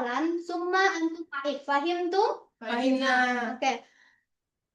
hafalan, summa antum fahim. Fahim tuh? Fahimna. Oke.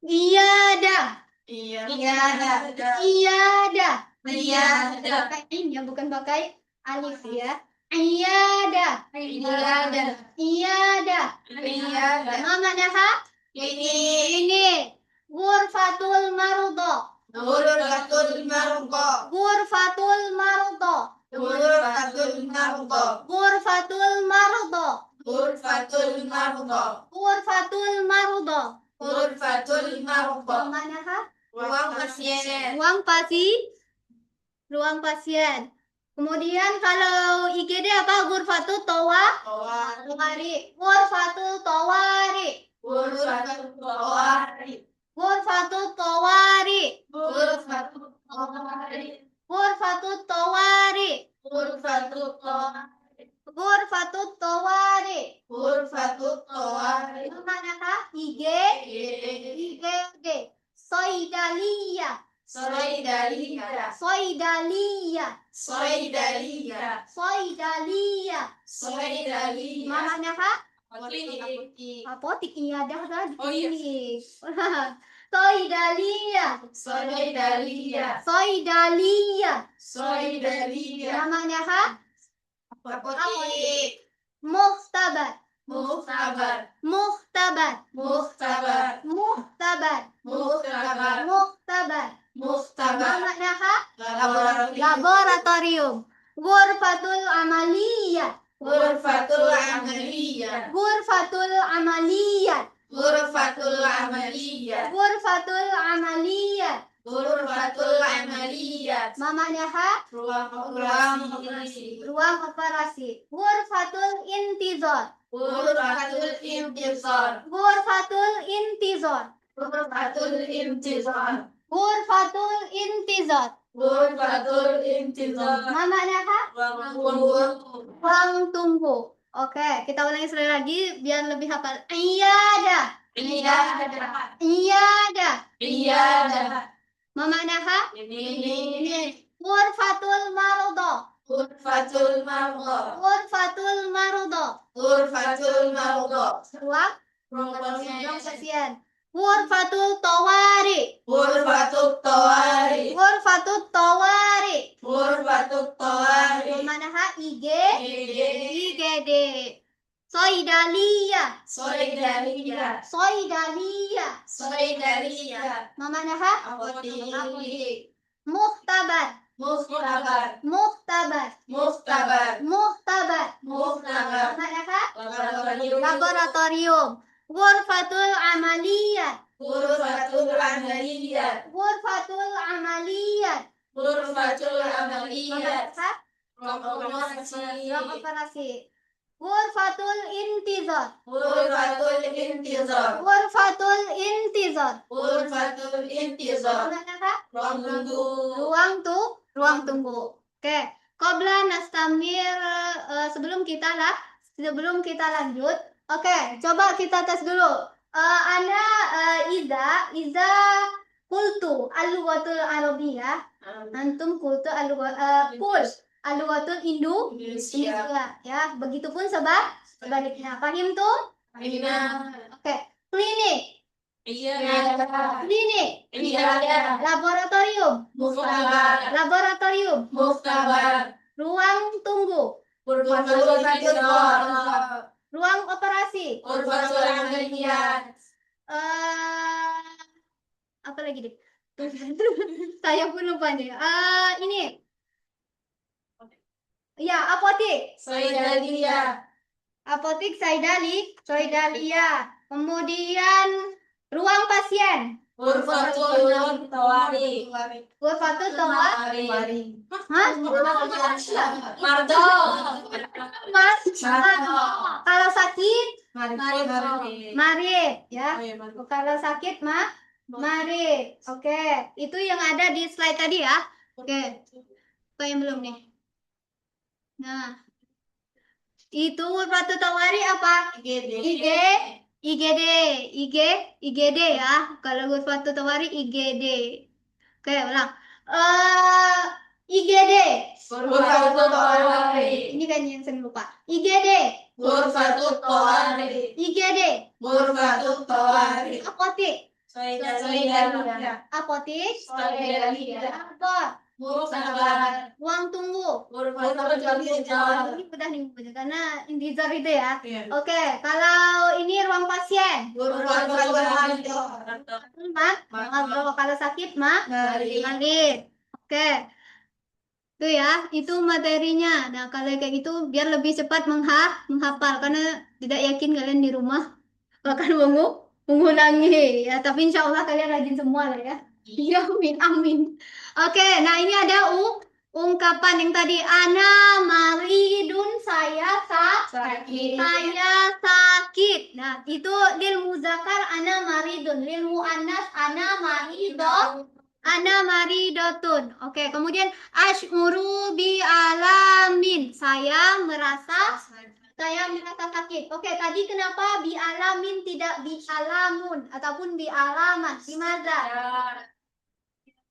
Iyada. Iyada. Iyada. Iyada. Pakai in ya, bukan pakai alif ya. Iyada. Iyada. Iyada. Iyada. Manaha? Ini. Ghurfatul marudha. Ghurfatul marudha. Ghurfatul marudha. Ghurfatul marudha. Ghurfatul marudha. Ghurfatul marudha. Ghurfatul marudha. Ghurfatul marudha. Manaha? Ruang pasien. Ruang pasien. Kemudian kalau IGD apa? Ghurfatul tawari. Ghurfatul tawari. Ghurfatul tawari. Ghurfatul tawari. Ghurfatul tawari. Ghurfatul tawari. Ghurfatul tawari. Ghurfatul tawari. Ghurfatul tawari. Manaha? IGD. Soidaliyah. Soidaliyah. Soidaliyah. Soidaliyah. Soidaliyah. Soidaliyah. Manaha? Apotik. Apotik iya dah tadi. Oh, iya. Soidaliyah. Soidaliyah. Soidaliyah. Soidaliyah. Manaha? Apotik. Muhtabar. Muhtabar. Muhtabar. Muhtabar. Muhtabar. Muhtabar. Muhtabar. Muhtabar. Manaha? Laboratorium. Laboratorium. Ghurfatul amaliyah. Ghurfatul amaliyah. Ghurfatul amaliyah. Ghurfatul amaliyah. Ghurfatul amaliyah. Ghurfatul amaliyah. Manaha? Ruang operasi. Ruang operasi. Ghurfatul intizar. Ghurfatul intizar. Ghurfatul intizar. Ghurfatul intizar. Ghurfatul intizar. Ghurfatul intizar. Manaha? Ruang tunggu. Ruang tunggu. Oke, kita ulangi sekali lagi biar lebih hafal. Iyada. Iyada. Iyada. Iyada. Manaha? Ini. Ghurfatul marudha. Ghurfatul marudha. Ghurfatul marudha. Ghurfatul marudha. Ruang pasien. Ghurfatul tawari. Ghurfatul tawari. Ghurfatul tawari. Ghurfatul tawari. Manaha? IGD. Soidaliyah. Soidaliyah. Soidaliyah. Soidaliyah. Manaha? Apotik. Muhtabar. Muhtabar. Muhtabar. Muhtabar. Muhtabar. Muhtabar. Manaha? Laboratorium. Laboratorium. Ghurfatul amaliyah. Ghurfatul amaliyah. Ghurfatul amaliyah. Ghurfatul amaliyah. Manaha? Ruang operasi. Ruang operasi. Ghurfatul intizar. Ghurfatul intizar. Ghurfatul intizar. Ghurfatul intizar. Manaha? Ruang tunggu. Ruang tunggu. Oke, qabla nastamir sebelum kita lanjut. Oke, coba kita tes dulu. Ana Iza kultu al-lughatul arabiyyah. Antum kultu al-lughatul Indonesia. Ya, begitupun sebaliknya. Paham tuh? Fahimna. Oke, klinik. Iyada. Klinik. Iyada. Laboratorium. Muhtabar. Laboratorium. Muhtabar. Ruang tunggu. Ghurfatul intizar. Ruang operasi. Ghurfatul amaliyah. Apa lagi deh? Saya pun lupa nih. Ini. Ya, apotik. Soidaliyah. Apotik Soidaliyah. Kemudian ruang pasien. Ghurfatul tawari. Ghurfatul tawari. Hah? Mardo. Mas. Mardo. Kalau sakit, marid ya. Oh, iya, Mardo. Kalau sakit marid. Oke, itu yang ada di slide tadi ya. Oke. Apa yang belum nih? Nah, itu ghurfatul tawari apa? IGD ya. Kalau ghurfatul tawari IGD. Oke, ulang. IGD. Ghurfatul tawari. Ini kan yang sering lupa. IGD. Ghurfatul tawari. IGD. Murbatut tawari. Apotik. Soidalia. Apotik. Soidalia. Apa? Mursabar. Ruang tunggu. Murbatut tawari. Ini mudah nih karena indizar itu ya. Iya. Oke, kalau ini ruang pasien. Murbatut tawari. Kalau sakit Mari. Oke. Itu ya, itu materinya. Nah, kalau kayak gitu biar lebih cepat menghafal karena tidak yakin kalian di rumah akan mengulangi ya. Tapi insya Allah kalian rajin semua lah ya. Iya, amin, amin. Oke, nah ini ada ungkapan yang tadi ana maridun Sakit. saya sakit. Nah, itu lil muzakkar ana maridun, lil muannas ana maridotun. Oke, kemudian asy'uru bi alamin. Saya merasa sakit. Oke, tadi kenapa bi alamin tidak bi alamun ataupun bi alaman? Gimana?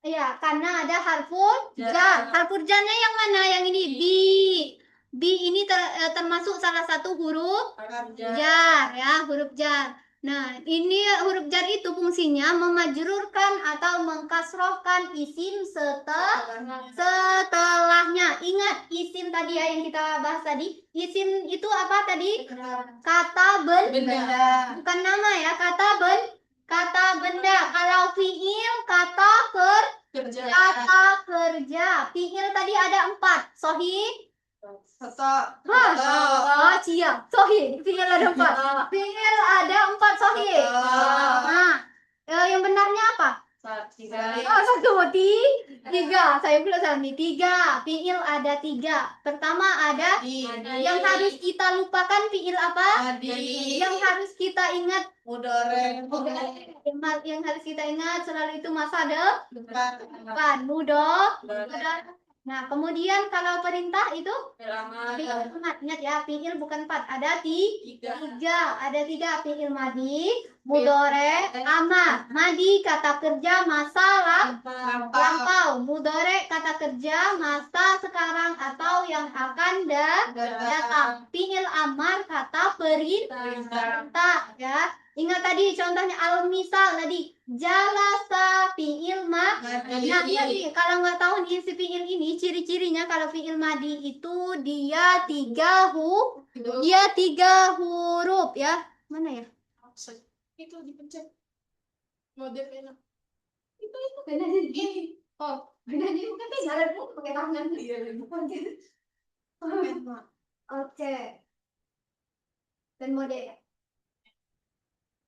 Iya, karena ada harful jar. Harful jarnya yang mana? Yang ini bi. Bi ini termasuk salah satu huruf jar ya, huruf jar. Nah, ini huruf jar itu fungsinya memajrurkan atau mengkasrohkan isim setelahnya. Ingat isim tadi ya yang kita bahas tadi. Isim itu apa tadi? Kata benda. Bukan nama ya, kata benda. Kalau fiil kata Kerja. Fiil tadi ada 4. Sohi. Satu. Cia. Sohi. Fiil ada 4. Fiil ada 4 sohi. Nah, yang benarnya apa? Satu, tiga. Saya belum salah nih. 3. Fiil ada 3. Pertama ada yang harus kita lupakan fiil apa? Yang harus kita ingat Mudore. yang harus kita ingat selalu itu masa depan. Nah, kemudian kalau perintah itu ingat ya, fiil bukan 4, ada 3. Ada 3 fiil madi, mudore, amar. Madi kata kerja masa lampau, mudore kata kerja masa sekarang atau yang akan datang. Fiil amar kata perintah ya. Ingat tadi contohnya al-misal tadi jalasa fiil madi. Nah, tadi kalau nggak tahu nih si fiil ini ciri-cirinya kalau fiil madi itu dia 3 huruf ya. Mana ya? Itu dipencet. Mode enak. Itu. Beda jadi. Oh, beda jadi bukan jalan pakai tangan. Iya, bukan gitu. Oke. Dan mode ya.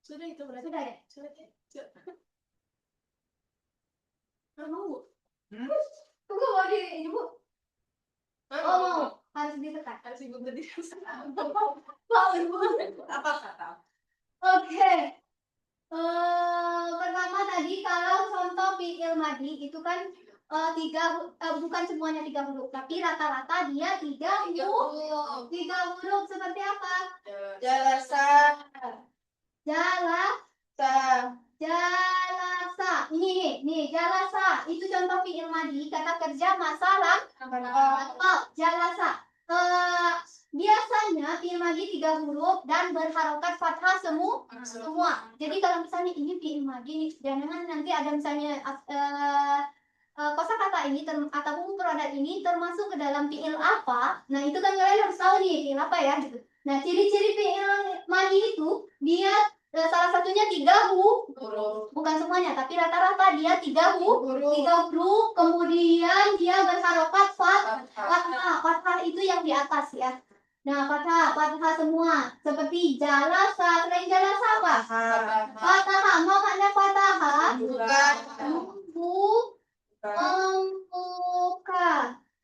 Sudah itu berarti. Sudah ya? Sudah. Mau, Bu? Tunggu mau di ini, Bu. Oh, mau. Harus ditekan. Harus ibu tadi. Mau, Bu. Apa kata? Oke. Pertama tadi kalau contoh fiil madi itu kan bukan semuanya 3 huruf, tapi rata-rata dia 3 huruf. 3 huruf seperti apa? Jalasa. Jalasa. Ini nih jalasa. Itu contoh fiil madi kata kerja masalah. Jalasa. Biasanya fiil madi 3 huruf dan berharokat fathah semua. Jadi kalau misalnya ini fiil madi, jangan nanti ada misalnya kosakata ini ataupun produk ini termasuk ke dalam fiil apa. Nah, itu kan kalian harus tahu nih fiil apa ya gitu. Nah, ciri-ciri fiil madi itu dia salah satunya 3 huruf. Bukan semuanya, tapi rata-rata dia 3 huruf. Kemudian dia berharokat fathah. Fathah itu yang di atas ya. Nah, fathah semua. Seperti jalasa. Selain jalasa apa? Fathah. Mau makna fathah? Membuka.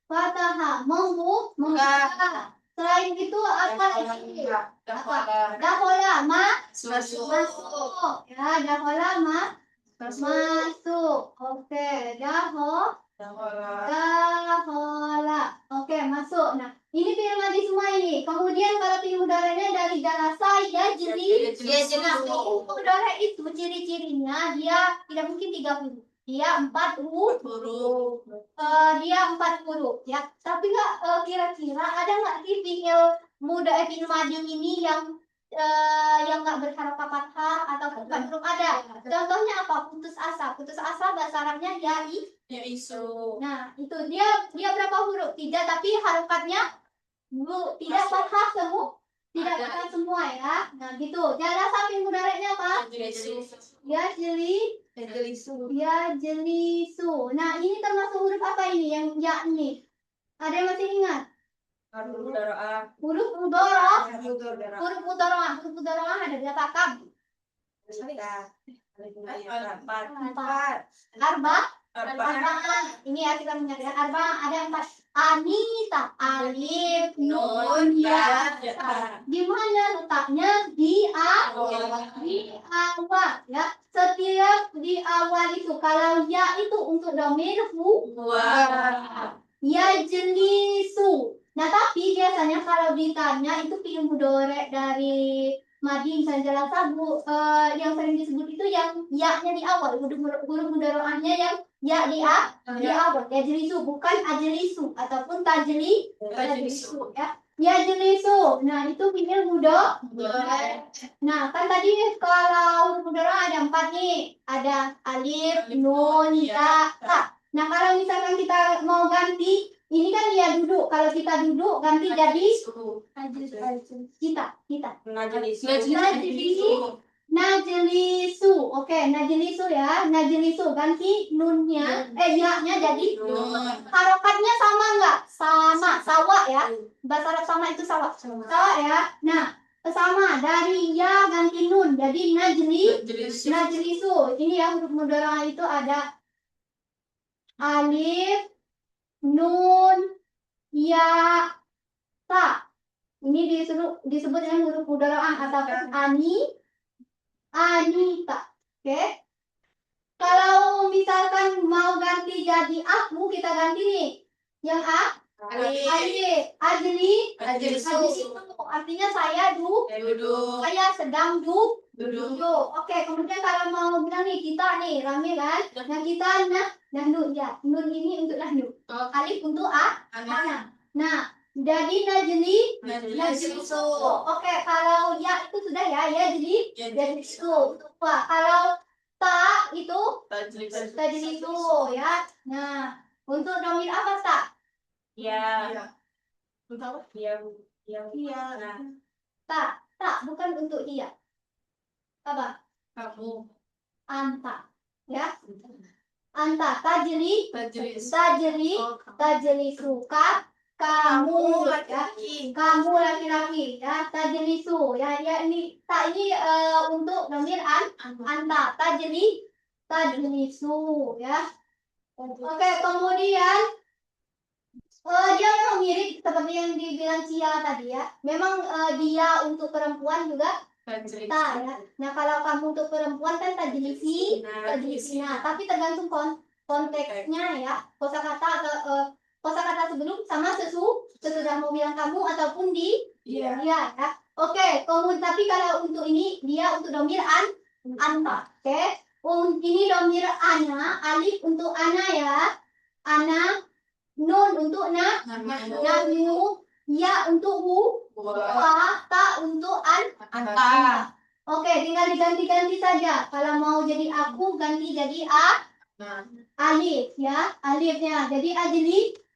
Fathah. Membuka. Selain itu apa lagi? Dahola masuk. Ya, dahola masuk. Oke, dahola. Oke, masuk. Nah, ini fiil madi semua ini. Kemudian kalau fiil mudhari'nya dari jalasa ya jeli. Mudhari itu ciri-cirinya dia tidak mungkin 3 huruf. Dia 4 huruf. Dia 4 huruf ya. Tapi nggak kira-kira ada nggak sih fiil madi ini yang yang nggak berharokat fathah atau bukan belum ada. Contohnya apa? Putus asa. Putus asa bahasa Arabnya Ya isu. Nah, itu dia berapa huruf? Tidak, tapi harokatnya tidak fathah semua. Tidak fathah semua ya. Nah, gitu. Cara samping mudaratnya apa? Ya jelisu. Nah, ini termasuk huruf apa ini? Yang ya ini. Ada yang masih ingat? Huruf mudharaah. Huruf mudharaah ada berapa kam? Empat. Ini ya kita mengajar ada 4. Anita, alif, nun, ya. Di mana letaknya? Di awal ya. Setiap di awal itu kalau ya itu untuk domir ya jelisu. Nah, tapi biasanya kalau ditanya itu fi'il mudhari dari madi misalnya jalan sabu yang sering disebut itu yang ya-nya di awal, huruf mudhari'ahnya yang ya di awal. Ya jelisu bukan ajelisu ataupun tajelisu ya. Ya jelisu. Nah, itu fi'il mudhari. Nah, kan tadi kalau huruf mudhari ada 4 nih. Ada alif, nun, ya, ta. Nah, kalau misalkan kita mau ganti, ini kan dia duduk. Kalau kita duduk, ganti jadi kita. Najelisu. Oke, najelisu ya. Najelisu ganti nunnya, ya-nya jadi harokatnya sama nggak? Sama, sawa ya. Bahasa Arab sama itu sawa. Sawa ya. Nah, sama dari ya ganti nun jadi najelisu. Ini ya huruf mudhari'ah itu ada alif, nun, ya, ta. Ini disebut dengan huruf mudhari'ah ataupun anita. Oke. Kalau misalkan mau ganti jadi aku, kita ganti nih. Yang alif, ajlisu. Artinya saya duduk. Saya sedang duduk. Oke, kemudian kalau mau bilang nih kita nih rame kan. Nah, kita nahnu ya. Nun ini untuk nahnu. Alif untuk anak. Nah, jadi najlisu. Oke, kalau ya itu sudah ya jadi najlisu. Kalau ta itu tajlisu ya. Nah, untuk domir apa ta? Ya. Ta bukan untuk iya. Apa? Kamu. Anta. Ya. Anta tajlisu kamu laki-laki ya tajlisu ya ini ta ini untuk domir anta tajlisu ya. Oke, kemudian dia memang mirip seperti yang dibilang Cia tadi ya. Memang dia untuk perempuan juga ta ya. Nah, kalau kamu untuk perempuan kan tajlisina, tapi tergantung konteksnya ya. Kosakata atau kosakata sebelum sama sesudah mau bilang kamu ataupun dia ya. Oke, kemudian tapi kalau untuk ini dia untuk domir anta. Oke. Ini domir ana, alif untuk ana ya. Ana, nun untuk nahnu, ya untuk ta untuk anta. Oke, tinggal diganti-ganti saja. Kalau mau jadi aku ganti jadi alif ya, alifnya. Jadi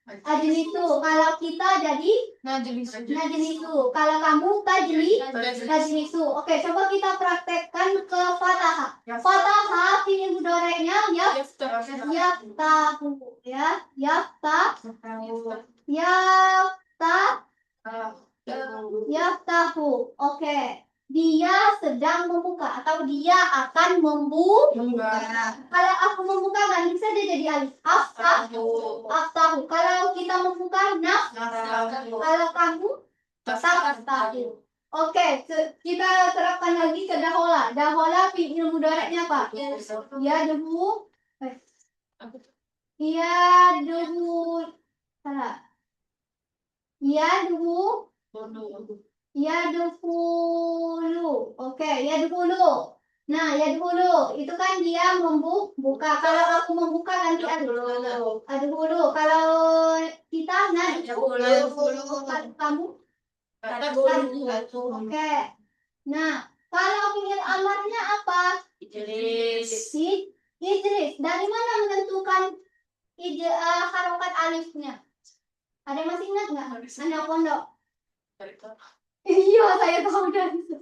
ajlisu. Kalau kita jadi najlisu. Kalau kamu tajlisu. Oke, coba kita praktekkan ke fathah. Fathah fi'il mudhari'nya yaftahu ya. Yaftahu. Oke. Dia sedang membuka atau dia akan membuka. Kalau aku membuka kan bisa dia jadi alif. Aftahu. Kalau kita membuka naftahu. Kalau kamu taftahu. Oke, kita terapkan lagi ke dahola. Dahola fi'il mudhari'nya apa? Yadhu. Salah. Yadkhulu. Oke, yadkhulu. Nah, yadkhulu itu kan dia membuka. Kalau aku membuka ganti adkhulu. Kalau kita nadkhulu. Kalau kamu Oke. Nah, kalau fiil amarnya apa? Ijlis. Ijlis. Dari mana menentukan harokat alifnya? Ada yang masih ingat nggak? Anak pondok. Iya, saya tahu dari itu.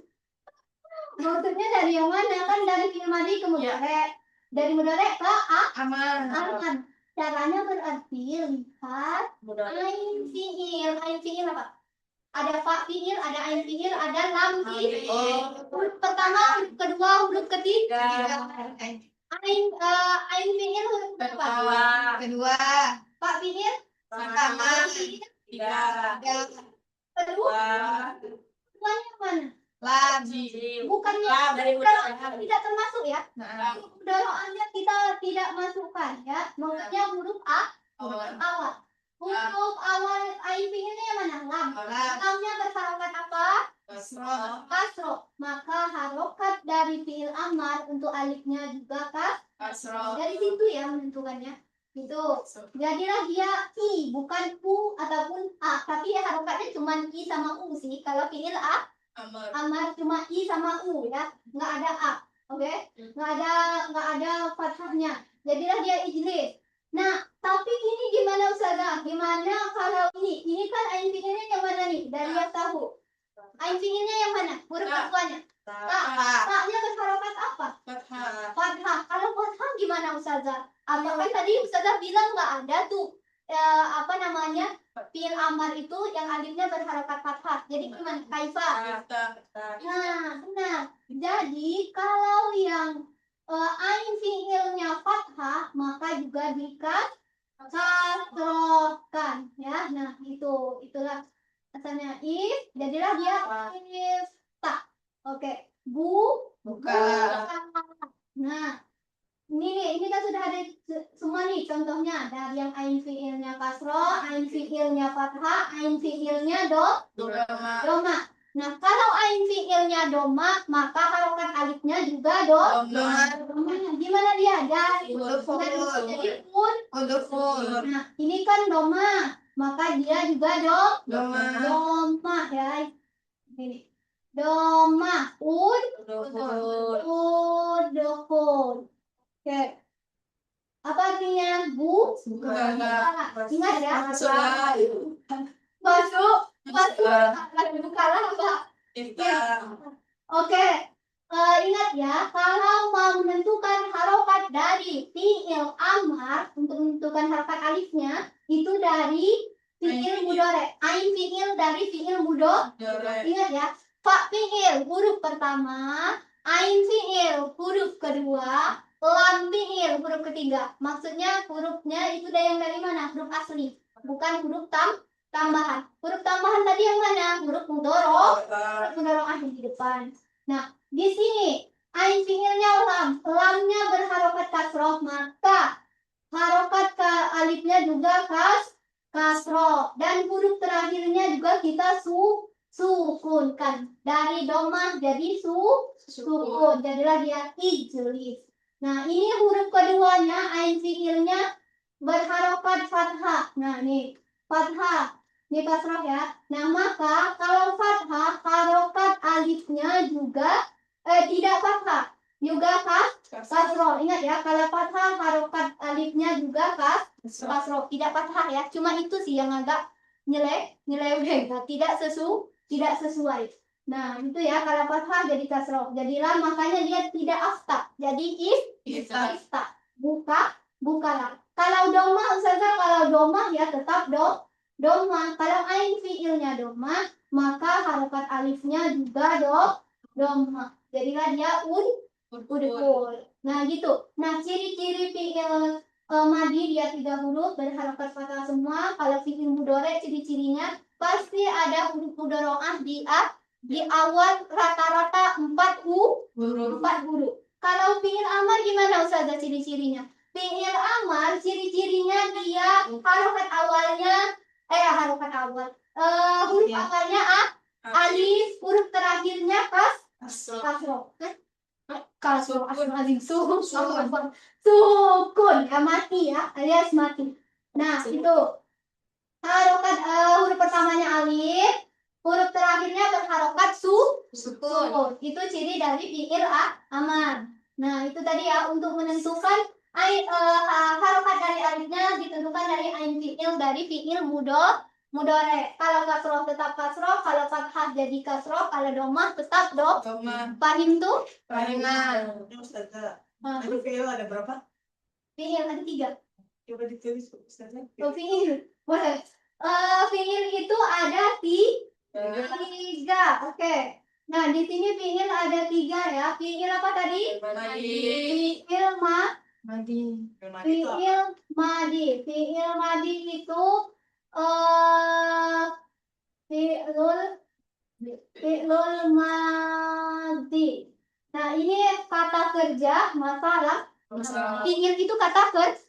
Maksudnya dari yang mana? Kan dari fiil madi ke mudhari. Dari mudhari ke Aman. aman. Caranya berarti lihat ain fiil. Ain fiil apa? Ada fa fiil, ada ain fiil, ada lam fiil. Huruf pertama, huruf kedua, huruf ketiga. Ain fiil huruf apa? Kedua. Fa fiil Pertama. Tiga. kedua. Keduanya mana? Lam. Bukannya Lam dari mudhari tidak termasuk ya? Nah. Mudhari'nya kita tidak masukkan ya. Maksudnya huruf awal. Huruf awal ain fiilnya yang mana? Lam. Lamnya berharokat apa? Kasro. Maka harokat dari fiil amar untuk alifnya juga Kasro. dari situ ya menentukannya. Itu. Jadilah dia i, bukan u ataupun a. Tapi ya harokatnya cuma i sama u sih. Kalau fiil amar cuma i sama u ya, nggak ada a. Oke? Nggak ada fathahnya. Jadilah dia ijlis. Nah, tapi ini gimana Ustazah? Gimana kalau ini? Ini kan ain fiilnya yang mana nih? Dari yang tahu. Ain fiilnya yang mana? Huruf keduanya. Ta-nya berharokat apa? Fathah. Kalau fathah gimana Ustazah? Kan tadi Ustazah bilang nggak ada tuh fiil amar itu yang alifnya berharokat fathah. Jadi gimana? Kaifa. Nah, benar. Jadi kalau yang ain fiilnya fathah maka juga dikasrohkan ya. Nah, itulah asalnya if, jadilah dia ifta. Oke. Buka. Nah, ini kan sudah ada semua nih contohnya dari yang ain fiilnya kasroh, ain fiilnya fathah, ain fiilnya doma. Nah, kalau ain fiilnya doma, maka harokat alifnya juga doma. Gimana dia? Dari jadi Nah, ini kan doma, maka dia juga doma ya. Ini. Doma, udhul. Oke. Apa artinya? Buka. Ingat ya? Masuk. Bukalah apa? Oke. Ingat ya, kalau mau menentukan harokat dari fiil amar, untuk menentukan harokat alifnya, itu dari fiil mudhari. Ain fiil dari fiil mudhari. Ingat ya, fa fiil huruf pertama, ain fiil huruf kedua, lam fiil huruf ketiga. Maksudnya hurufnya itu dari mana? Huruf asli, bukan huruf tambahan. Huruf tambahan tadi yang mana? Huruf mudhari di depan. Nah, di sini ain fiilnya lamnya berharokat kasroh, maka harokat ke alifnya juga kasroh, dan huruf terakhirnya juga kita sukunkan. Dari domah jadi sukun, jadilah dia ijlis. Nah, ini huruf keduanya ain fiilnya berharokat fathah. Nah, nih fathah, ini kasroh ya. Nah, maka kalau fathah harokat alifnya juga tidak fathah, juga kasroh. Ingat ya, kalau fathah harokat alifnya juga kasroh, tidak fathah ya. Cuma itu sih yang agak nyeleweng, tidak sesuai. Nah, itu ya, kalau fathah jadi kasroh. Jadilah makanya dia tidak afta. Jadi ifta. Bukalah. Kalau doma Ustazah, kalau doma ya tetap doma. Kalau ain fiilnya doma, maka harokat alifnya juga doma. Jadilah dia udhul. Nah, gitu. Nah, ciri-ciri fiil madi dia 3 huruf berharokat fathah semua. Kalau fiil mudhari ciri-cirinya pasti ada huruf mudhari'ah di awal rata-rata 4 huruf. Kalau fiil amar gimana Ustazah ciri-cirinya? Fiil amar ciri-cirinya dia harokat awalnya huruf awalnya alif, huruf terakhirnya kasroh. Sukun ya, mati ya, alias mati. Nah, itu harokat huruf pertamanya alif, huruf terakhirnya berharokat Sukun. sukun. Itu ciri dari fiil amar. Nah, itu tadi ya untuk menentukan harokat dari alifnya ditentukan dari ain fiil dari fiil mudore. Kalau kasroh tetap kasroh, kalau fathah jadi kasroh, kalau domah tetap Doma. Pahim tuh? Pahimah. Itu fiil ada berapa? Fiil ada 3. Coba ditulis Ustazah. Oh, fiil. Boleh. Fiil itu ada 3. Oke. Nah, di sini fiil ada 3 ya. Fiil apa tadi? Madi. Fiil Madi. fiil madi. Fiil madi itu eh fiilul madi. Nah, ini kata kerja masalah. Fiil itu kata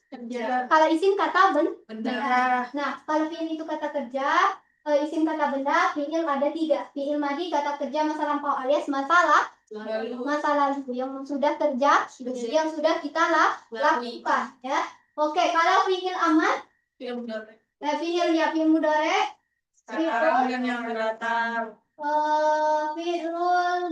Kerja. kalau isim kata Benda. Nah, kalau fiil itu kata kerja, isim kata benda, fiil ada 3. Fiil madi kata kerja masa lampau alias masa lalu yang sudah kerja, yang sudah kita lakukan, ya. Oke, kalau fiil amar, fiil mudhari, Sekarang yang akan datang. fiilul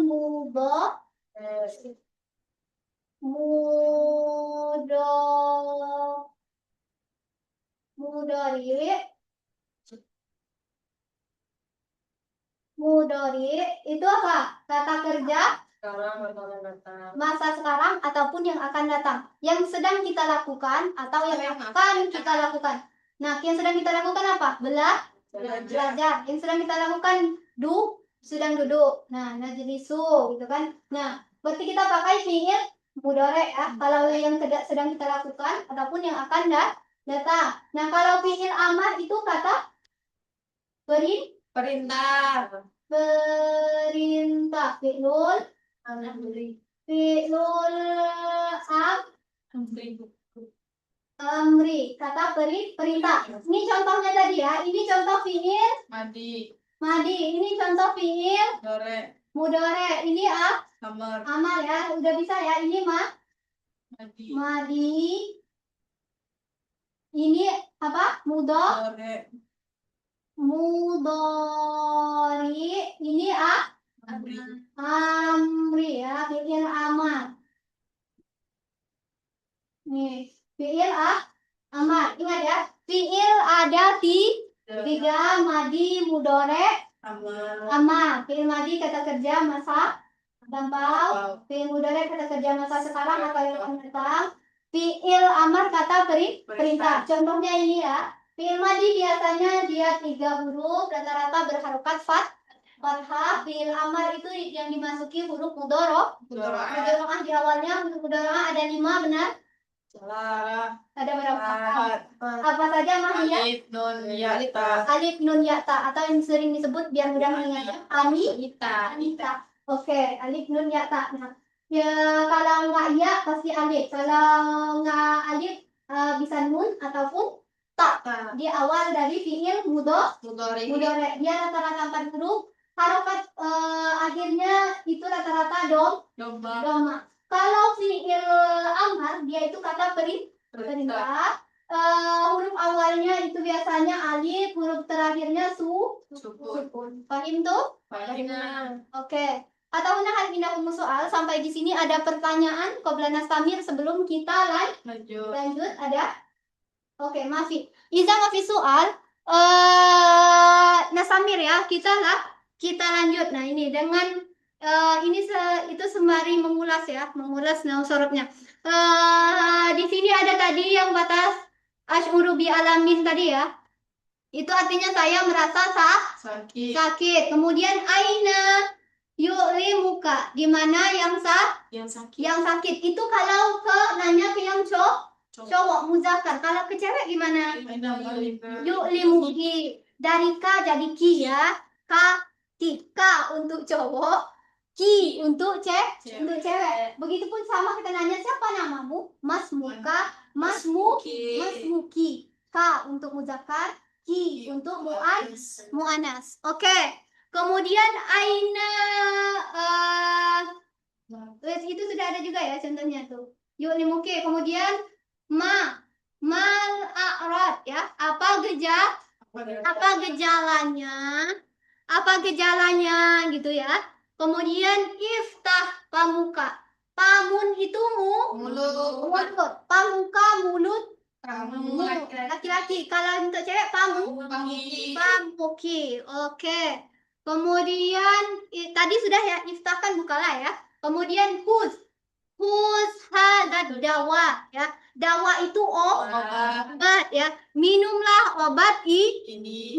mudhari itu apa? Kata kerja Sekarang akan datang. masa sekarang ataupun yang akan datang, yang sedang kita lakukan atau yang akan kita lakukan. Nah, yang sedang kita lakukan apa? Belajar. Yang sedang kita lakukan sedang duduk. Nah, najlisu gitu kan. Nah, berarti kita pakai fiil mudhari ya. Kalau yang sedang kita lakukan ataupun yang akan datang. Nah, kalau fiil amar itu kata Perintah. perintah. Fiilul amri, kata perintah. Ini contohnya tadi ya. Ini contoh fiil Madi. Ini contoh fiil Dore. mudhari. Ini Amar. amal ya. Udah bisa ya. Ini Madi. madi. Ini apa? Dore. Mudhari. Ini Amri. amri ya. Fiil amal. Nih, fiil amar. Ingat ya. Fiil ada 3, madi, mudhari, Amar. amar. Fiil madi kata kerja masa lampau. Fiil mudhari kata kerja masa sekarang atau yang akan datang. Fiil amar kata perintah. Contohnya ini ya. Fiil madi biasanya dia 3 huruf, rata-rata berharokat fathah. Fiil amar itu yang dimasuki huruf mudhari. Mudhari di awalnya, huruf mudhari ada 5, benar? Salah. Ada berapa? Empat. Apa saja mahnya? Alif, nun, ya, ta. Alif, nun, ya, ta, atau yang sering disebut biar mudah mengingatnya. Ita. Anita. Oke, alif, nun, ya, ta. Nah, ya kalau nggak ya pasti alif. Kalau nggak alif bisa nun ataupun ta. Di awal dari fiil Mudhari. mudhari. Dia rata-rata 4 huruf. Harokat akhirnya itu rata-rata Domba. doma. Kalau fiil amar dia itu kata perintah. Huruf awalnya itu biasanya alif, huruf terakhirnya Sukun. Pahim tuh? Pahimah. Oke. Atau hal pindah soal sampai di sini ada pertanyaan qobla nastamir sebelum kita lanjut ada? Oke, maafi. Iza maafi soal nastamir ya. Kita lanjut. Nah, ini dengan itu sembari mengulas ya, mengulas sorotnya. Di sini ada tadi yang batas asy'uru bi alamin tadi ya. Itu artinya saya merasa sakit. Kemudian aina yu'limuka, di mana yang sakit. Itu kalau nanya ke yang cowok muzakkar. Kalau ke cewek gimana? Yu'limuki. Dari ka jadi ki ya. Ka untuk cowok, ki untuk cewek. Begitupun sama kita nanya siapa namamu? Masmuka, masmuki. Ka untuk muzakkar, ki untuk muannas. Oke. Kemudian aina itu sudah ada juga ya contohnya tuh. Yu'limuki. Kemudian mal a'rad ya. Apa gejalanya? apa gejalanya gitu ya. Kemudian iftah pamuka. Pamun itu mulut. Pamuka mulut. Kamu Laki-laki. Kalau untuk cewek pamuki. Oke. Kemudian tadi sudah ya iftah kan bukalah ya. Kemudian huz hadad dawa ya. Dawa itu obat ya. Minumlah obat ini.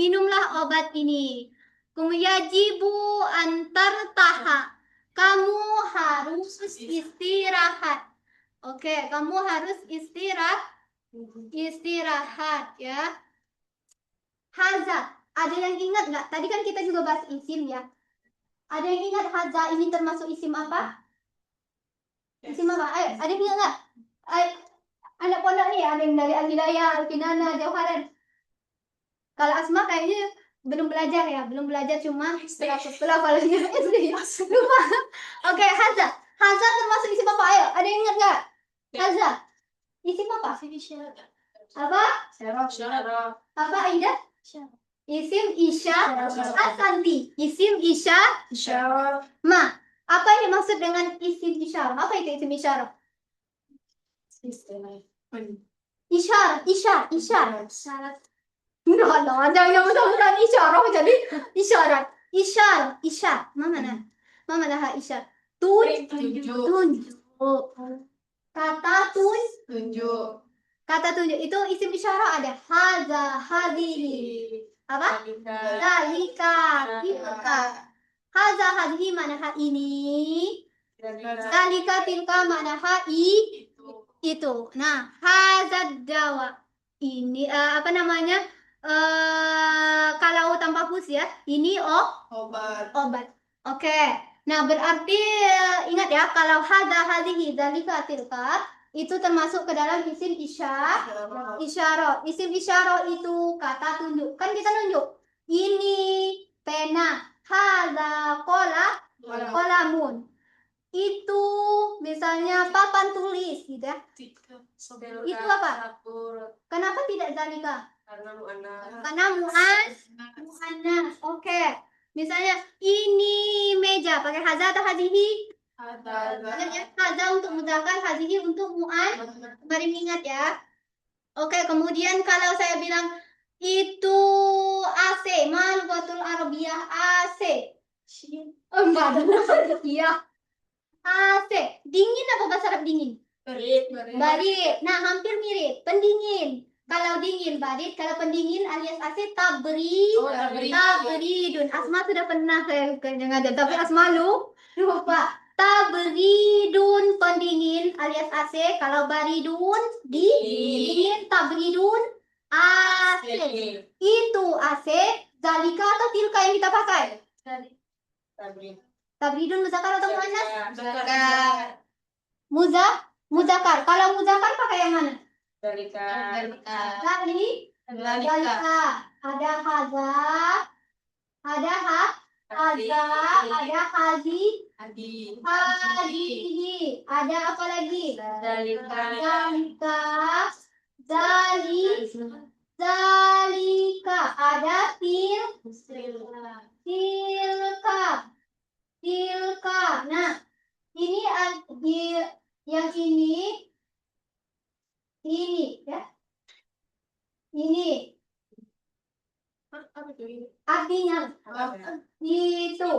Kemudian yajibu antar taha. Kamu harus istirahat. Oke, kamu harus istirahat ya. Haza, ada yang ingat nggak? Tadi kan kita juga bahas isim ya. Ada yang ingat haza ini termasuk isim apa? Isim apa? Ada yang ingat nggak? Anak pondok nih, ada yang dari Al-Hidayah, Al-Kinana, Jauharan. Kalau Asma kayaknya belum belajar cuma pelafalannya SD. Lupa. Oke, haza. Haza termasuk isim apa? Ayo, ada yang ingat nggak? Haza. Isim apa? Apa? Apa Aida? Isim isyarah. Asanti. Isim isyarah. Ma, apa yang dimaksud dengan isim isyarah? Apa itu isim isyarah? Isyarah. Enggak, jangan betul-betul isyarah jadi isyarat. Mama dah isyarat. Tunjuk. Kata tunjuk itu isim isyarah ada haza, hadihi. Apa? Zalika, tilka. Haza, hadihi manaha ini. Zalika, tilka manaha itu. Nah, haza dawa. Ini apa namanya? Kalau tanpa hus ya, ini obat. Oke. Nah, berarti ingat ya, kalau haza, hadihi, zalika, tilka itu termasuk ke dalam isim isyarah. Isim isyarah itu kata tunjuk. Kan kita nunjuk. Ini pena. Hadza qalamun. Itu misalnya papan tulis gitu ya. Itu apa? Kenapa tidak zalika? Karena muannas. Oke. Misalnya ini meja pakai hadza atau hadihi? Hadza untuk muzakkar, hadihi untuk muan. Mari ingat ya. Oke, kemudian kalau saya bilang itu AC, Malghatul Arabiyah AC. Iya. AC. Dingin apa bahasa Arab dingin? Barid. Nah, hampir mirip. Pendingin. Kalau dingin barid, kalau pendingin alias AC tabridun. Asma sudah pernah saya ngajar, tapi Asma lupa. Tabridun pendingin alias AC. Kalau baridun dingin, tabridun AC. Itu AC. Zalika atau tilka yang kita pakai? Tabridun muzakkar atau muannas? Muzakkar. Kalau muzakkar pakai yang mana? Zalika. Ada haza. Ada hadihi. Ada apa lagi? Zalika. Ada tilka. Nah, ini yang ini ya. Ini artinya itu.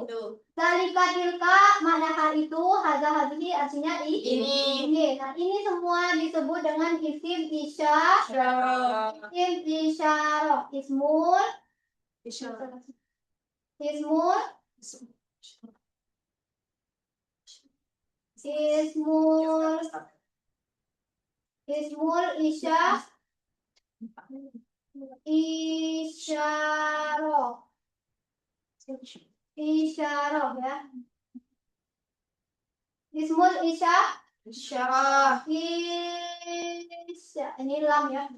Zalika tilka manakah itu, hadza hadihi artinya ini. Nah, ini semua disebut dengan isim isyarah. Ismul isyarah ya. Ismul isyarah. Ini lam ya.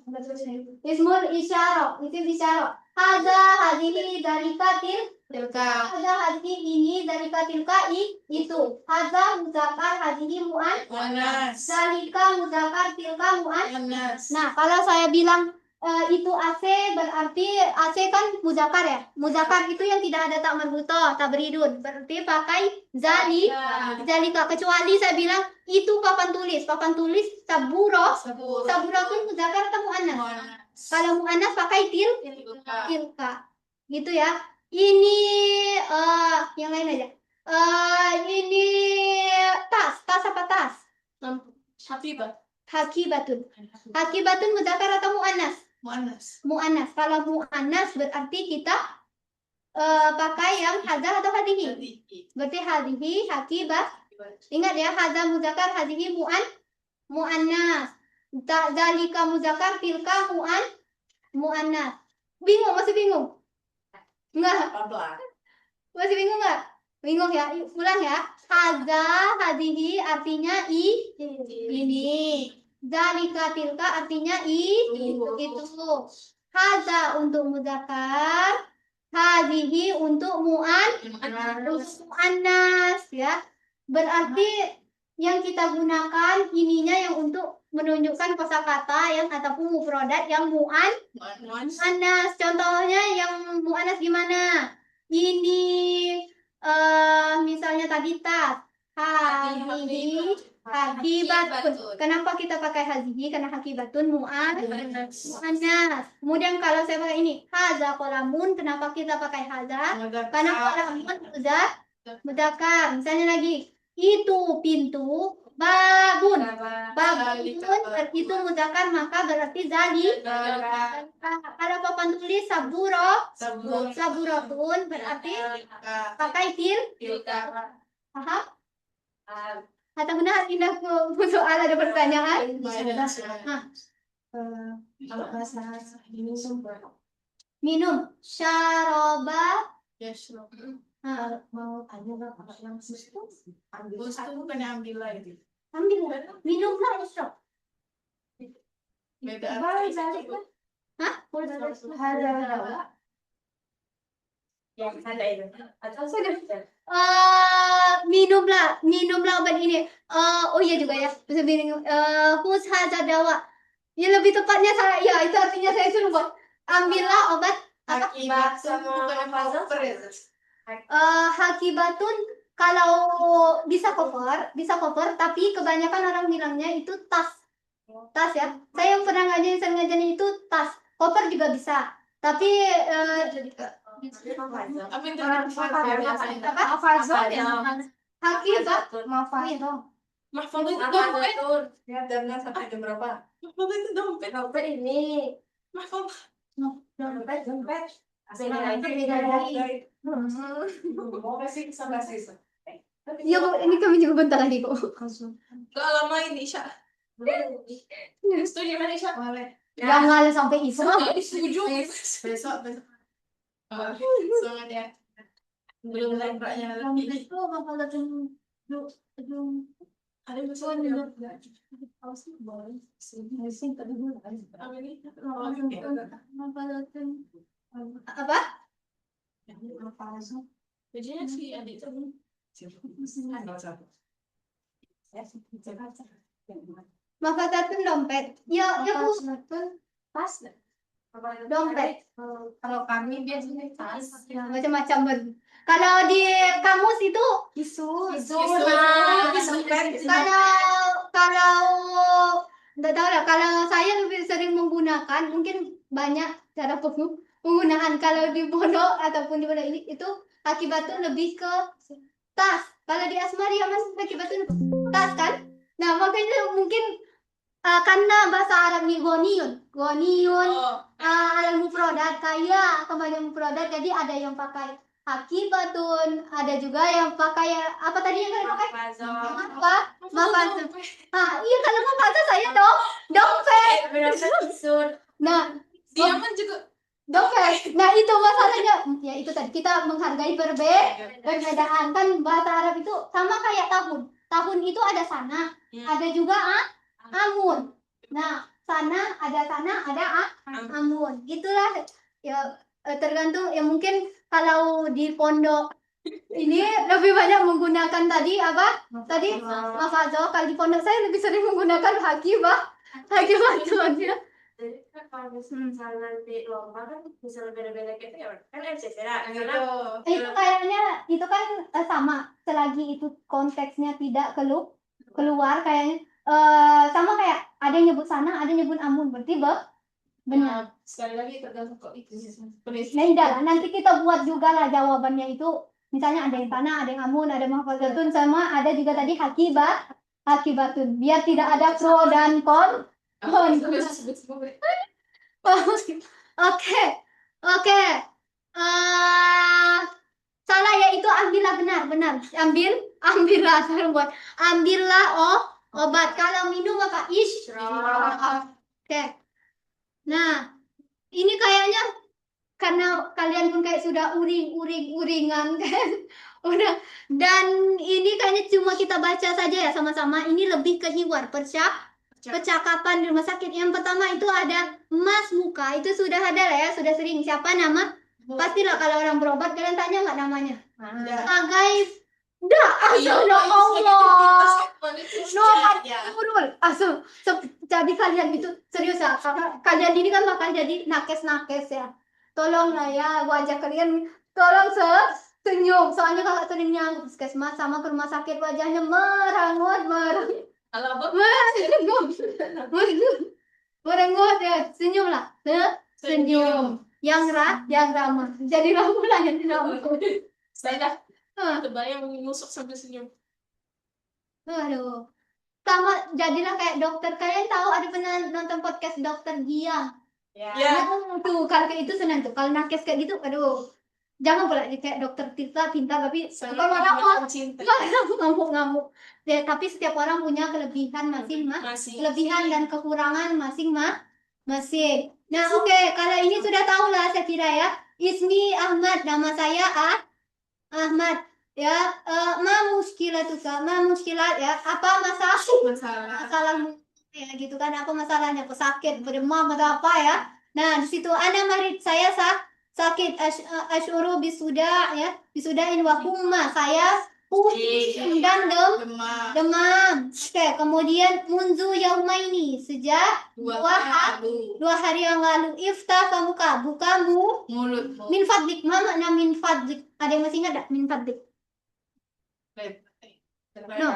Ismul isyarah. Isim isyarah. Hadza hadihi zalika tilka. Hadza hadihi ini zalika tilka itu. Hadza muzakkar hadihi muannas. Zalika muzakkar tilka muannas. Nah, kalau saya bilang itu AC berarti AC kan muzakar ya. Muzakar itu yang tidak ada tak marbutoh, tabridun. Berarti pakai zalika. Kecuali saya bilang itu papan tulis. Papan tulis saburo. Saburo pun muzakar atau muannas? Kalau muannas pakai tilka. Gitu ya. Ini yang lain aja. Ini tas apa tas? Habibah. Hakibatun. Hakibatun mudzakkar atau muannas? Muannas. Kalau muannas berarti kita pakai yang hadza atau hadihi. Berarti hadihi, hakibah. Ingat ya, hadza mudzakkar, hadihi muannas. Zalika mudzakkar, tilka muannas. Bingung? Masih bingung? Enggak? Masih bingung enggak? Bingung ya? Ulang ya. Hadza, hadihi artinya ini. Zalika tilka artinya itu. Hadza untuk mudzakkar, hadihi untuk muannas ya. Berarti yang kita gunakan ininya yang untuk menunjukkan kosakata yang ataupun mufradat yang muannas. Contohnya yang muannas gimana? Ini misalnya tadi tas. Hadihi hakibatun. Kenapa kita pakai hadihi? Karena hakibatun muannas. Kemudian kalau saya pakai ini hadza qalamun, kenapa kita pakai hadza? Karena qalamun sudah mudzakkar. Misalnya lagi itu pintu, babun itu mudzakkar, maka berarti zali. Kalau papan tulis saburatun berarti pakai paham? Atau benar indah soal ada pertanyaan? Kalau bahasa Minum syaroba. mau tanya nggak kalau yang susu ambil satu ambil lagi. Ambil minumlah usrok. Beda. Hah? yang ada itu atau minumlah obat ini. Oh iya juga ya. Bisa minum hus hadza dawa. Ya lebih tepatnya saya ya itu artinya saya suruh buat ambillah obat apa? Hakibatun kalau bisa cover tapi kebanyakan orang bilangnya itu tas ya. Saya yang pernah ngajarin itu tas, cover juga bisa tapi Mahfud itu dompet. ya dan sampai jam berapa? Mahfud itu dompet. Dompet ini Mahfud. dompet beda lagi. mau kasih sama sisa Ya Bu, ini kami juga bentar lagi kok. Gak lama ini Isya. Setuju kan Isya? boleh Jangan sampai isu. Setuju. besok Semangat ya. Belum lembraknya lagi. Itu bakal datang Ada besok apa? Bajunya si adik tuh. Mafatatun dompet. Ya Bu. pas Dompet. kalau kami biasanya tas Ya, macam-macam ber. Kalau di kamus itu isu kalau nggak tahu lah. Kalau saya lebih sering menggunakan mungkin banyak cara penggunaan. Kalau di pondok ataupun di pondok ini itu akibatnya lebih ke tas. Kalau di Asmari ya Mas akibatnya tas kan. Nah makanya mungkin karena bahasa Arab nih goniun al mufradat kaya kebanyakan mufradat jadi ada yang pakai akibatun, ada juga yang pakai apa tadi yang kalian pakai? Mafazon. Iya kalau mafazon saya dompet. Nah, Diaman juga. dompet. Nah, itu masalahnya. Ya itu tadi kita menghargai perbedaan kan bahasa Arab itu sama kayak tahun. Tahun itu ada sana, ada juga amun. Nah, ada amun. Gitulah. Ya tergantung ya mungkin kalau di pondok ini lebih banyak menggunakan tadi apa? Tadi mafazol. Kalau di pondok saya lebih sering menggunakan hakibah tuannya. Jadi kan kalau misalnya nanti lomba kan bisa beda-beda gitu ya, kan MCC lah. Karena Gitu. Itu kayaknya itu kan sama selagi itu konteksnya tidak keluar kayaknya sama kayak ada yang nyebut sana, ada yang nyebut amun, berarti benar. Sekali lagi tergantung kok itu sih. Nah, indah lah. Nanti kita buat juga lah jawabannya itu. Misalnya ada yang tanah, ada yang amun, ada yang mahfazatun, sama ada juga tadi hakibatun. Biar tidak ada pro dan kon. Oke, oke. Salah ya itu ambillah benar. Ambillah sarung buat. Ambillah obat. Kalau minum maka Oke. Nah, ini kayaknya karena kalian pun kayak sudah uringan kan. Udah. Dan ini kayaknya cuma kita baca saja ya sama-sama. Ini lebih ke hiwar, percakapan di rumah sakit. Yang pertama itu ada Mas Muka. Itu sudah ada lah ya, sudah sering. Siapa nama? Pastilah kalau orang berobat kalian tanya nggak namanya? Sebagai Iya, ya Allah. Jadi kalian itu serius ya, karena kalian ini kan bakal jadi nakes ya. Tolonglah ya wajah kalian, tolong senyum. Soalnya kakak seringnya ke puskesmas sama ke rumah sakit wajahnya merangut. Merengut ya, senyumlah. Senyum. Yang ramah. Jadi ramah yang ramah. Saya terbayang menusuk sambil senyum. Aduh. Sama jadilah kayak dokter. Kalian tahu ada pernah nonton podcast dokter Gia? Ya. Tuh kalau kayak itu senang tuh. Kalau nakes kayak gitu, aduh. Jangan pula kayak dokter Tirta pintar tapi Sangat cinta. ngamuk. Ya, tapi setiap orang punya kelebihan Masih. kelebihan dan kekurangan masing-masing. Nah, oke, kalau ini sudah tahu lah saya kira ya. Ismi Ahmad, nama saya Ahmad. Ya, ma muskilat ya. Apa masalahmu ya gitu kan? Apa masalahnya? Aku sakit, berdemam atau apa ya? Nah, di situ ana marid, saya sakit asyuru bisuda ya. Bisudain wa humma, saya pusing dan demam. Oke, kemudian munzu yaumaini, sejak dua hari yang lalu. Iftah bukamu Mulutmu. min fadlik. Ma makna min fadlik? Ada yang masih ingat tak min fadlik? No.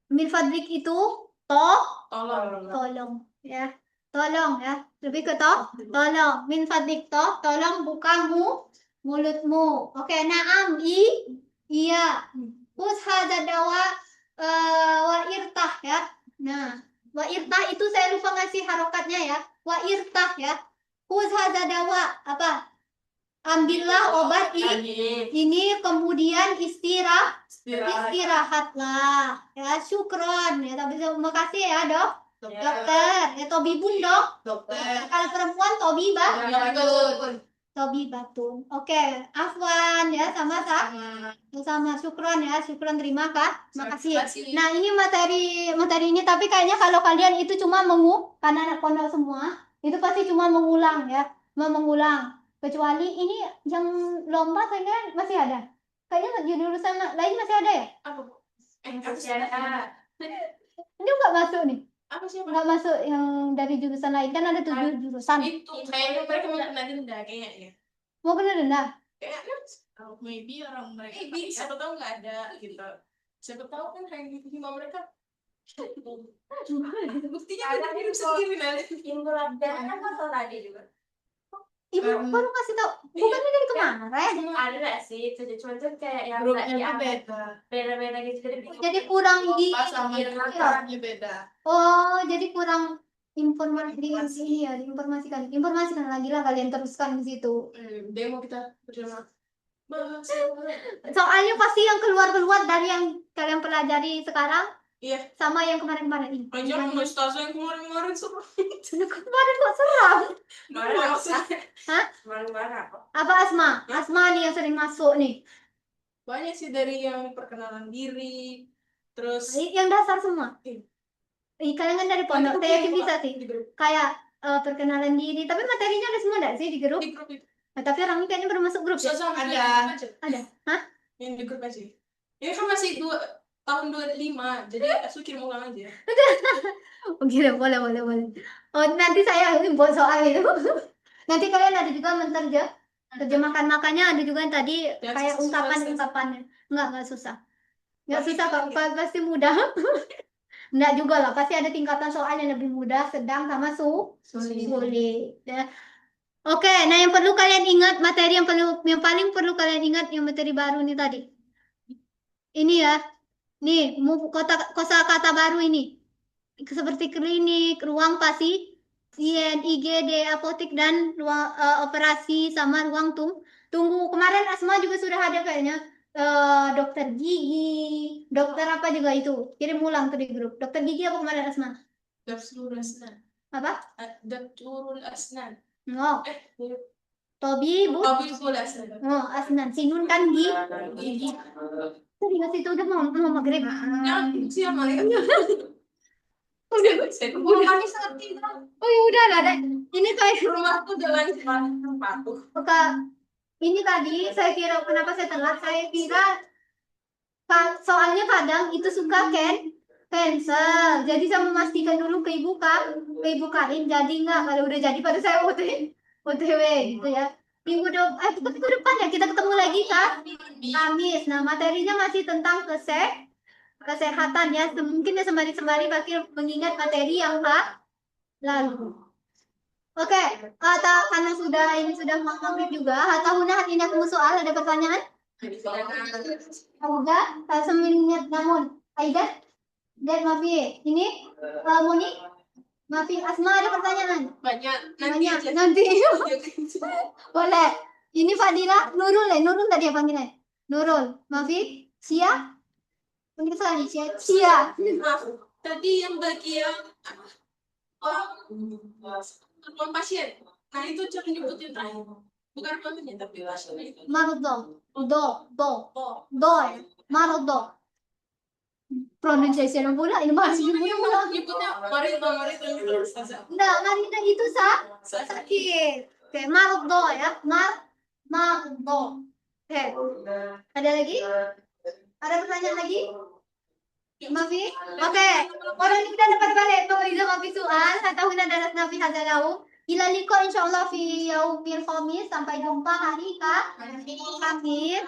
Min fadlik itu tolong ya. Tolong ya. Lebih ke tolong. Min fadlik tolong bukamu mulutmu. Oke, na'am iya. Us hadza dawa wa irtah ya. Nah, wa irtah itu saya lupa ngasih harokatnya ya. Wa irtah ya. Us hadza dawa apa? Ambillah obat ini kemudian istirahatlah ya, syukron ya, tapi terima kasih ya dokter ya, tobibun Dokter. kalau perempuan tobibatun. Oke, afwan ya, sama syukron ya, syukron terima kasih. Nah, ini materi ini, tapi kayaknya kalau kalian itu cuma karena anak pondok semua itu pasti cuma mengulang. Kecuali ini yang lomba saya masih ada. Kayaknya di jurusan lain masih ada ya? Ini nggak masuk nih. Apa siapa? Nggak masuk yang dari jurusan lain, kan ada 7 jurusan. Itu kayaknya mereka mau kena denda kayaknya. Mau kena denda? Kayaknya maybe orang mereka. Maybe siapa tahu nggak ada gitu. Siapa tahu kan hima mereka. Buktinya ada hidup sendiri nanti. kan masalah tadi juga. Ibu baru kasih tahu. Bukannya dari kemarin? Ada nggak sih? Cuma tuh kayak yang Grupnya tuh beda-beda gitu. Jadi kurang sama orangnya beda. Oh, jadi kurang diinformasikan lagi lah, kalian teruskan di situ. Demo kita bersama. Soalnya pasti yang keluar dari yang kalian pelajari sekarang. Iya. Sama yang kemarin ini. Anjir, Mustafa yang kemarin seru. Kemarin kok seram? Maksudnya. Hah? Kemarin Apa Asma nih yang sering masuk nih. Banyak sih, dari yang perkenalan diri, terus Yang dasar semua. Kalian kan dari pondok, saya yakin bisa sih. Kayak perkenalan diri, tapi materinya ada semua enggak sih di grup? Di grup itu. Nah, tapi orangnya kayaknya baru masuk grup ya? Ada. Ada. Hah? Yang di grup aja. Ini kan masih tahun 25, jadi aku kirim ulang aja. Oke, boleh. Oh, nanti saya buat soal itu. Nanti kalian ada juga terjemahkan, makanya ada juga yang tadi Ya, kayak susah, ungkapan-ungkapannya. Enggak susah. Enggak Tapi susah kok, kan pasti mudah. Enggak juga lah, pasti ada tingkatan soal yang lebih mudah, sedang sama sulit. Ya. Oke, nah yang perlu kalian ingat, materi yang paling perlu kalian ingat yang materi baru nih tadi. Ini ya. Nih, kosakata baru ini. Seperti klinik, ruang pasien, IGD, apotek dan ruang operasi sama ruang tunggu. Kemarin Asma juga sudah ada kayaknya. Dokter gigi, dokter apa juga itu. Kirim ulang tuh di grup. Dokter gigi apa kemarin Asma? Dapsurul Asnan. Apa? Dapsurul Asnan. Oh, Tobi, Bu. Tabibul Asnan. Oh, Asnan. Sinun kan gigi. Tadi nggak sih itu udah mau maghrib. Siapa ya? Kami ngerti. Oh ya udah ada. Ini kayak Rumahku jalan patuh. ini tadi saya kira kenapa saya telat? Saya kira soalnya kadang itu suka cancel. Jadi saya memastikan dulu ke ibu Karin. Jadi enggak kalau udah jadi pada saya OTW gitu ya. Minggu depan ya kita ketemu lagi Kamis. Nah materinya masih tentang kesehatan ya. Mungkin ya sembari bakal mengingat materi yang lalu. Oke, karena ini sudah mau maghrib juga. Atau ini aku soal ada pertanyaan? Udah, seminit namun. Aida, dan Mafi, ini Moni, Mafi, Asma ada pertanyaan? Banyak. Nanti. Boleh. Ini Fadila, Nurul tadi apa panggilannya? Nurul, Mafi, Sia, mungkin salah nih Sia. Tadi yang bagian ruang pasien. Nah itu jangan nyebutin terakhir. Bukan ruangnya tapi pasiennya itu. Marodo, Marodo. Pronunciation pula ini masih pula. Nyebutnya Marito. Enggak, Marita itu sakit. Oke, Marodo ya. Marodo. Oke. Ada lagi? Ada pertanyaan lagi? Mafi? Oke. Orang ini kita dapat balik Mafiza Mafi soal. Atau kita dapat Nafi Hazalau. Ila liko insyaallah fi yaumil khamis. Sampai jumpa hari Kamis.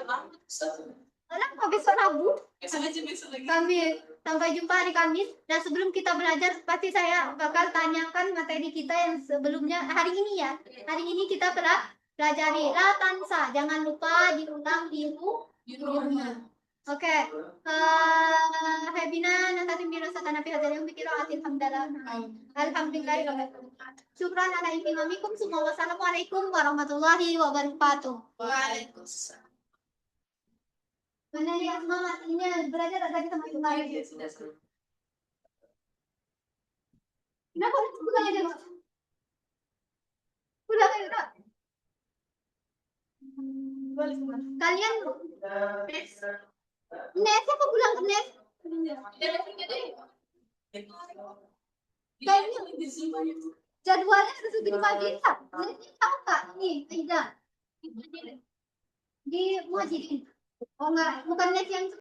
Kenapa besok Rabu? Besok lagi. Kamis. Sampai jumpa hari Kamis. Dan sebelum kita belajar, pasti saya bakal tanyakan materi kita yang sebelumnya. Hari ini ya. Hari ini kita pelajari latansa. Jangan lupa diulang di rumah. Oke. Hebina nasatim biro satana fi hadzal yaum bikira alhamdulillah. Syukran ala imamikum semua. Wassalamualaikum warahmatullahi wabarakatuh. Waalaikumsalam. Mana ya Asma ini belajar tadi sama Ibu Kari. Kenapa bukan aja Mas? Udah. Kalian Nes apa pulang ke Nes? Kayaknya jadwalnya sudah di pagi tak? Nesnya tahu tak? Nih, Aida. Di Muhajirin. Oh enggak, bukan Nes yang